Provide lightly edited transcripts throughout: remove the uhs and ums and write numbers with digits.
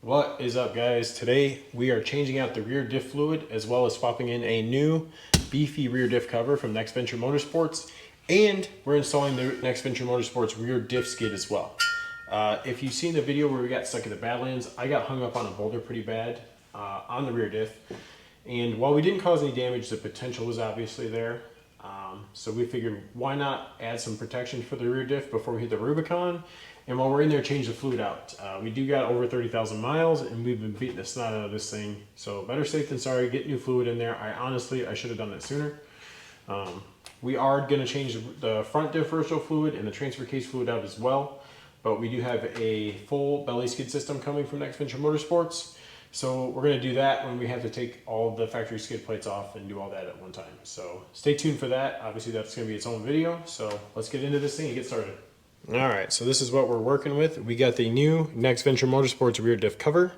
What is up, guys? Today we are changing out the rear diff fluid as well as swapping in a new beefy rear diff cover from Next Venture Motorsports, and we're installing the Next Venture Motorsports rear diff skid as well. If you've seen the video where we got stuck in the Badlands, I got hung up on a boulder pretty bad on the rear diff, and while we didn't cause any damage, the potential was obviously there. So we figured, why not add some protection for the rear diff before we hit the Rubicon? And while we're in there, change the fluid out. We do got over 30,000 miles, and we've been beating the snot out of this thing. So better safe than sorry. Get new fluid in there. I should have done that sooner. We are going to change the front differential fluid and the transfer case fluid out as well. But we do have a full belly skid system coming from Next Venture Motorsports. So we're going to do that when we have to take all the factory skid plates off and do all that at one time. So stay tuned for that. Obviously that's going to be its own video. So let's get into this thing and get started. All right, so this is what we're working with. We got the new Next Venture Motorsports rear diff cover,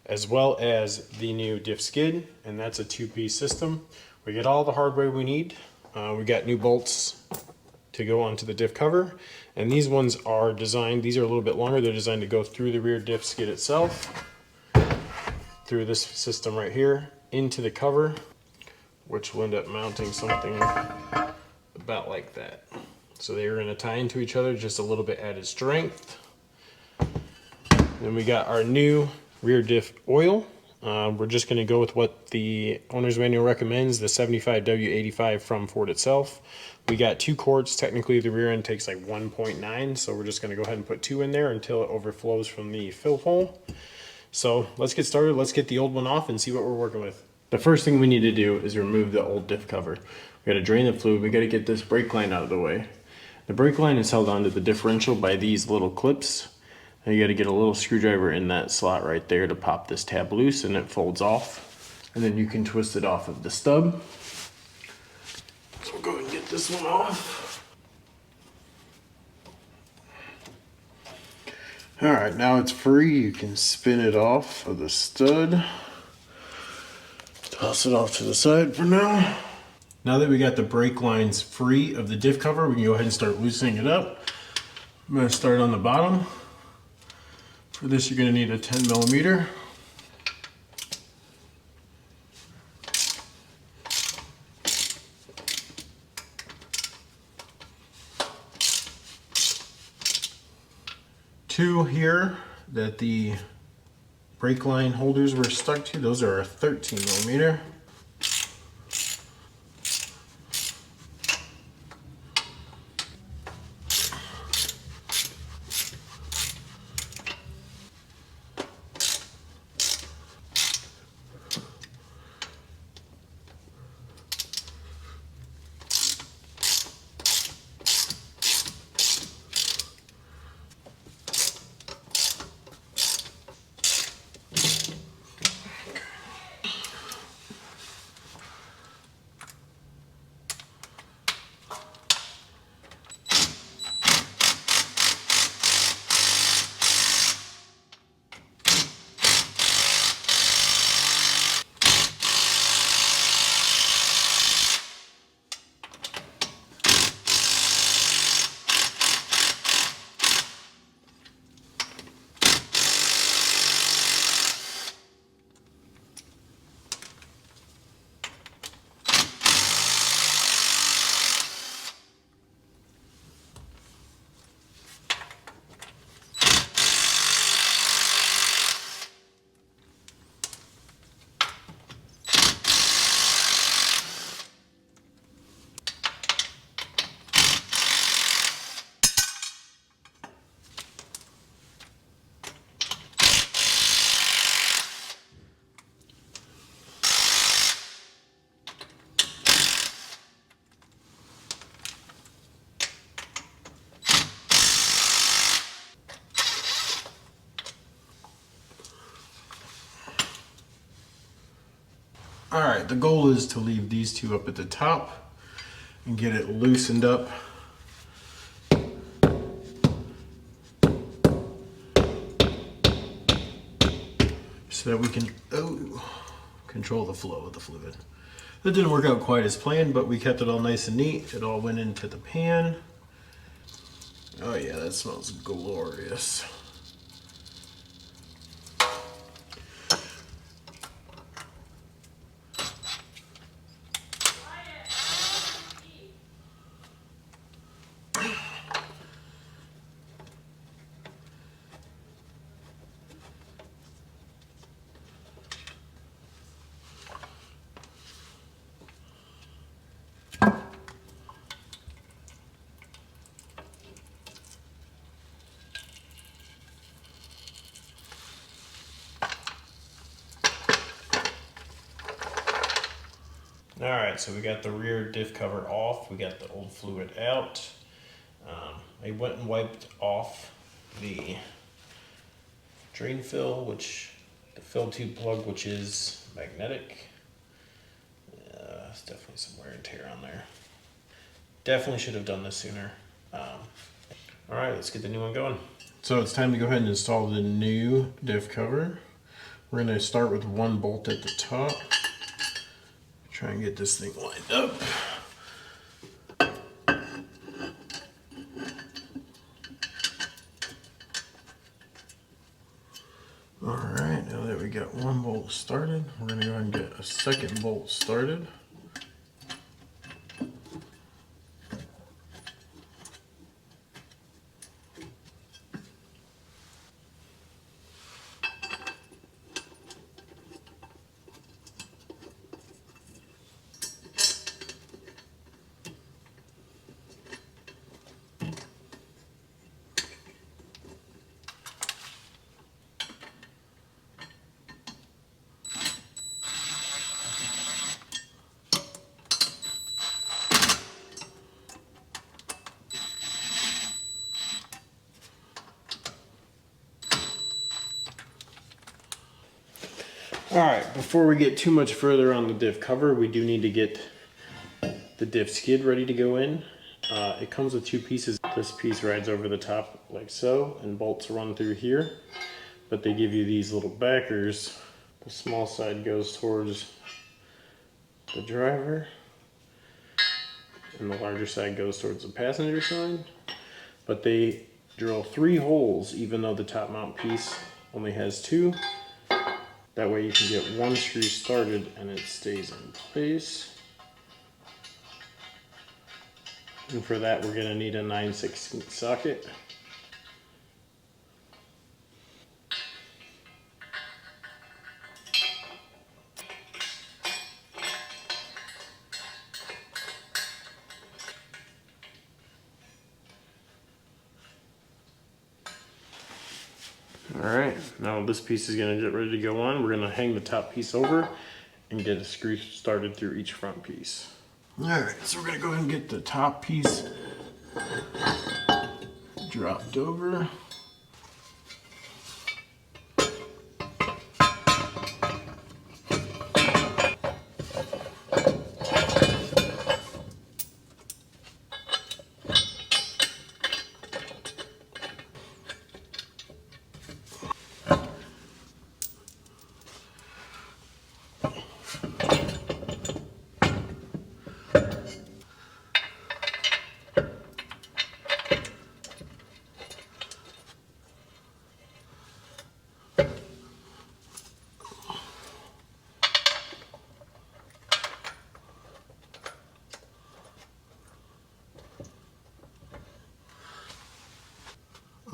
as well as the new diff skid, and that's a two-piece system. We get all the hardware we need. We got new bolts to go onto the diff cover, and these ones are designed, these are a little bit longer. They're designed to go through the rear diff skid itself, through this system right here, into the cover, which will end up mounting something about like that. So they're going to tie into each other, just a little bit added strength. Then we got our new rear diff oil. We're just going to go with what the owner's manual recommends, the 75W85 from Ford itself. We got 2 quarts. Technically the rear end takes like 1.9, so we're just going to go ahead and put 2 in there until it overflows from the fill hole. So let's get started. Let's get the old one off and see what we're working with. The first thing we need to do is remove the old diff cover. We got to drain the fluid. We got to get this brake line out of the way. The brake line is held onto the differential by these little clips. Now you got to get a little screwdriver in that slot right there to pop this tab loose, and it folds off. And then you can twist it off of the stub. So we'll go ahead and get this one off. Alright, now it's free. You can spin it off of the stud. Toss it off to the side for now. Now that we got the brake lines free of the diff cover, we can go ahead and start loosening it up. I'm going to start on the bottom. For this, you're going to need a 10 millimeter. Two here that the brake line holders were stuck to, those are a 13 millimeter. Alright, the goal is to leave these two up at the top and get it loosened up. So that we can control the flow of the fluid. That didn't work out quite as planned, but we kept it all nice and neat. It all went into the pan. Oh yeah, that smells glorious. All right, so we got the rear diff cover off. We got the old fluid out. I went and wiped off the drain fill, the fill tube plug, which is magnetic. It's definitely some wear and tear on there. Definitely should have done this sooner. All right, let's get the new one going. So it's time to go ahead and install the new diff cover. We're going to start with one bolt at the top. Try and get this thing lined up. Alright, now that we got one bolt started, we're going to go ahead and get a second bolt started. Alright, before we get too much further on the diff cover, we do need to get the diff skid ready to go in. It comes with two pieces. This piece rides over the top like so, and bolts run through here. But they give you these little backers. The small side goes towards the driver, and the larger side goes towards the passenger side. But they drill 3 holes, even though the top mount piece only has 2. That way you can get one screw started and it stays in place. And for that we're going to need a 9/16 socket. Alright, now this piece is going to get ready to go on. We're going to hang the top piece over and get a screw started through each front piece. Alright, so we're going to go ahead and get the top piece dropped over.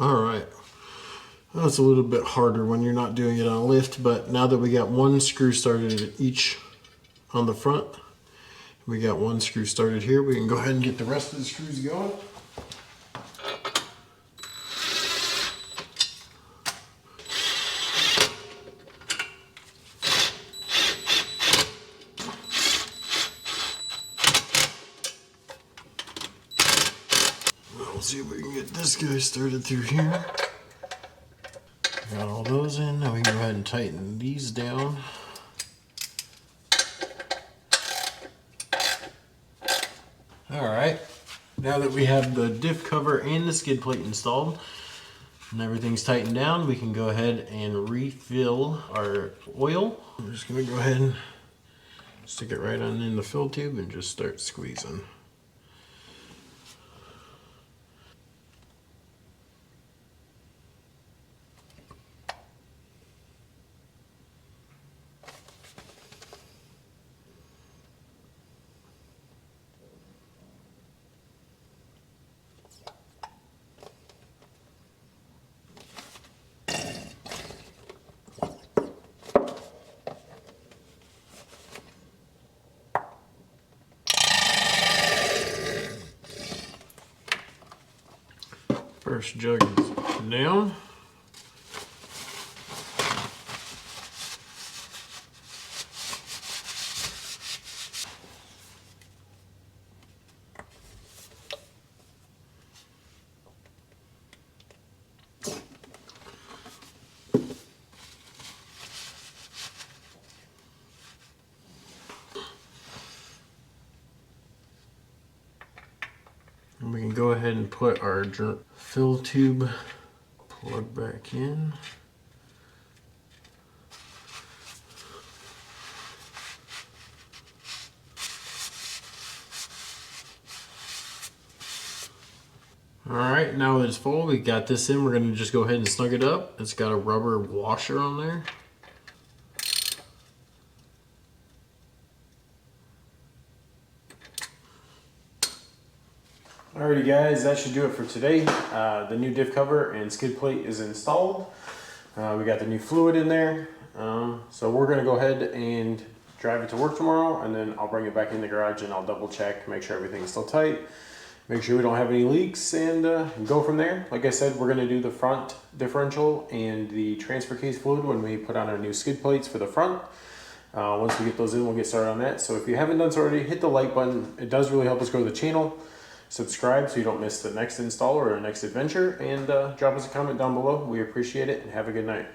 Alright, that's a little bit harder when you're not doing it on a lift, but now that we got one screw started at each on the front, we got one screw started here, we can go ahead and get the rest of the screws going. We'll see if we can get this guy started through here. Got all those in. Now we can go ahead and tighten these down. Alright, now that we have the diff cover and the skid plate installed and everything's tightened down, we can go ahead and refill our oil. I'm just going to go ahead and stick it right on in the fill tube and just start squeezing. First jug is down. And we can go ahead and put our fill tube plug back in. All right, now that it's full, we got this in. We're gonna just go ahead and snug it up. It's got a rubber washer on there. Alrighty guys, that should do it for today. The new diff cover and skid plate is installed. We got the new fluid in there. So we're gonna go ahead and drive it to work tomorrow, and then I'll bring it back in the garage and I'll double check, make sure everything's still tight, make sure we don't have any leaks, and go from there. Like I said, we're gonna do the front differential and the transfer case fluid when we put on our new skid plates for the front. Once we get those in, we'll get started on that. So if you haven't done so already, hit the like button. It does really help us grow the channel. Subscribe so you don't miss the next install or our next adventure, and drop us a comment down below. We appreciate it, and have a good night.